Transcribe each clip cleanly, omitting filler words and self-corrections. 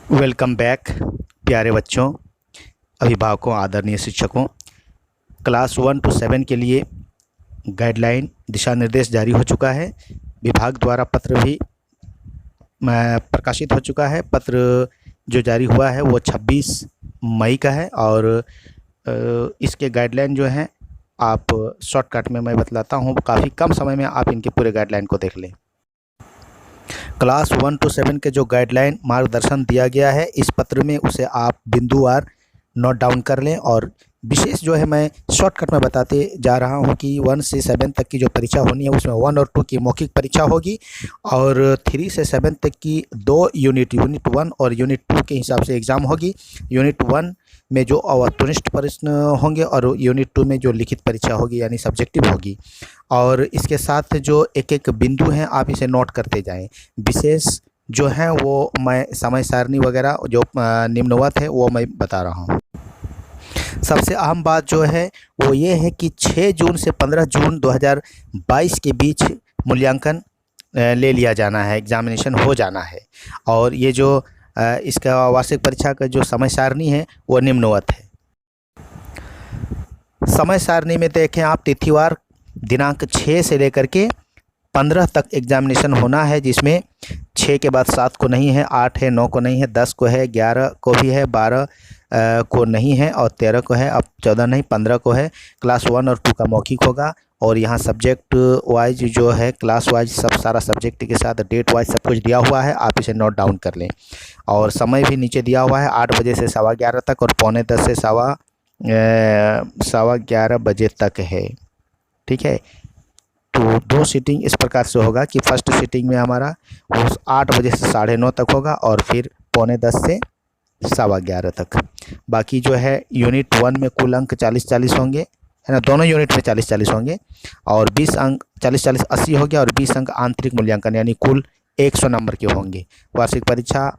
Welcome back प्यारे बच्चों, अभिभावकों, आदरणीय शिक्षकों। क्लास 1 to 7 के लिए गाइडलाइन दिशा निर्देश जारी हो चुका है। विभाग द्वारा पत्र भी प्रकाशित हो चुका है। पत्र जो जारी हुआ है वो 26 मई का है और इसके गाइडलाइन जो हैं आप शॉर्टकट में मैं बतलाता हूँ। काफ़ी कम समय में आप इनके पूरे गाइडलाइन को देख लें। क्लास 1 to 7 के जो गाइडलाइन मार्गदर्शन दिया गया है इस पत्र में उसे आप बिंदुवार नोट डाउन कर लें। और विशेष जो है मैं शॉर्टकट में बताते जा रहा हूं कि 1 से 7 तक की जो परीक्षा होनी है उसमें 1 और 2 की मौखिक परीक्षा होगी और 3 से 7 तक की 2 यूनिट 1 और यूनिट 2 के हिसाब से एग्ज़ाम होगी। यूनिट 1 में जो अवस्तुनिष्ठ प्रश्न होंगे और यूनिट 2 में जो लिखित परीक्षा होगी यानी सब्जेक्टिव होगी। और इसके साथ जो एक एक बिंदु हैं आप इसे नोट करते जाएं। विशेष जो हैं वो मैं समय सारणी वगैरह जो निम्नवत है वो मैं बता रहा हूँ। सबसे अहम बात जो है वो ये है कि 6 जून से 15 जून 2022 के बीच मूल्यांकन ले लिया जाना है, एग्जामिनेशन हो जाना है। और ये जो इसका वार्षिक परीक्षा का जो समय सारणी है वो निम्नवत है। समय सारणी में देखें आप, तिथिवार दिनांक 6 से लेकर के 15 तक एग्जामिनेशन होना है, जिसमें 6 के बाद 7 को नहीं है, 8 है, 9 को नहीं है, 10 को है, 11 को भी है, 12 को नहीं है और 13 को है। अब 14 नहीं 15 को है। क्लास 1 और 2 का मौखिक होगा और यहाँ सब्जेक्ट वाइज जो है क्लास वाइज सब सारा सब्जेक्ट के साथ डेट वाइज सब कुछ दिया हुआ है, आप इसे नोट डाउन कर लें। और समय भी नीचे दिया हुआ है 8 बजे से 11:15 तक और 10:15 से 11:15 बजे तक है। ठीक है, तो 2 सीटिंग इस प्रकार से होगा कि फर्स्ट सीटिंग में हमारा वो 8 बजे से 9:30 तक होगा और फिर 10:15 से 11:15 तक। बाकी जो है यूनिट 1 में कुल अंक 40-40 होंगे, है ना, दोनों यूनिट में 40-40 होंगे और 20 अंक 40-40 80 हो गया और 20 अंक आंतरिक मूल्यांकन यानी कुल 100 नंबर के होंगे। वार्षिक परीक्षा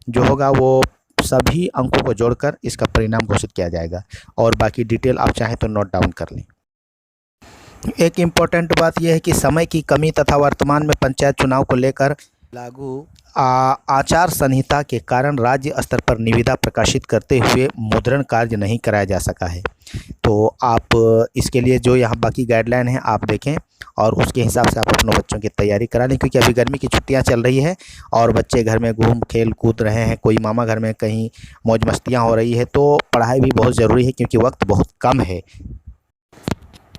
जो होगा वो सभी अंकों को जोड़कर इसका परिणाम घोषित किया जाएगा और बाकी डिटेल आप चाहें तो नोट डाउन कर लें। एक इम्पॉर्टेंट बात यह है कि समय की कमी तथा वर्तमान में पंचायत चुनाव को लेकर लागू आचार संहिता के कारण राज्य स्तर पर निविदा प्रकाशित करते हुए मुद्रण कार्य नहीं कराया जा सका है। तो आप इसके लिए जो यहाँ बाकी गाइडलाइन है आप देखें और उसके हिसाब से आप अपने बच्चों की तैयारी करा लें, क्योंकि अभी गर्मी की छुट्टियाँ चल रही है और बच्चे घर में घूम खेल कूद रहे हैं, कोई मामा घर में कहीं मौज मस्तियाँ हो रही है। तो पढ़ाई भी बहुत ज़रूरी है क्योंकि वक्त बहुत कम है।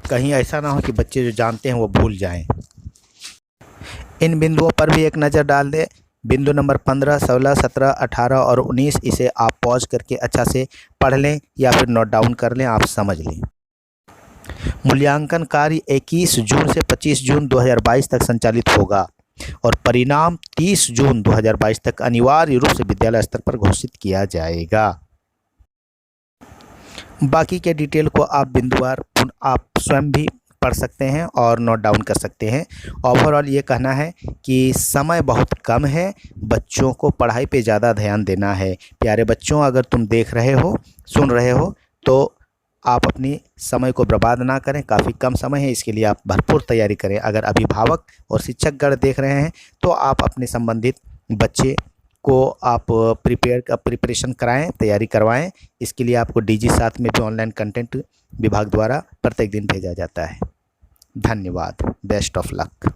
कहीं ऐसा ना हो कि बच्चे जो जानते हैं वो भूल जाएं। इन बिंदुओं पर भी एक नज़र डाल दें। बिंदु नंबर 15, 16, 17, 18 और 19 इसे आप पॉज करके अच्छा से पढ़ लें या फिर नोट डाउन कर लें, आप समझ लें। मूल्यांकन कार्य 21 जून से 25 जून 2022 तक संचालित होगा और परिणाम 30 जून 2022 तक अनिवार्य रूप से विद्यालय स्तर पर घोषित किया जाएगा। बाकी के डिटेल को आप बिंदुवार आप स्वयं भी पढ़ सकते हैं और नोट डाउन कर सकते हैं। ओवरऑल ये कहना है कि समय बहुत कम है, बच्चों को पढ़ाई पे ज़्यादा ध्यान देना है। प्यारे बच्चों, अगर तुम देख रहे हो, सुन रहे हो तो आप अपनी समय को बर्बाद ना करें। काफ़ी कम समय है, इसके लिए आप भरपूर तैयारी करें। अगर अभिभावक और शिक्षकगण देख रहे हैं तो आप अपने संबंधित बच्चे को आप प्रिपरेशन कराएं, तैयारी करवाएं। इसके लिए आपको डीजी साथ में भी ऑनलाइन कंटेंट विभाग द्वारा प्रत्येक दिन भेजा जाता है। धन्यवाद। Best of luck.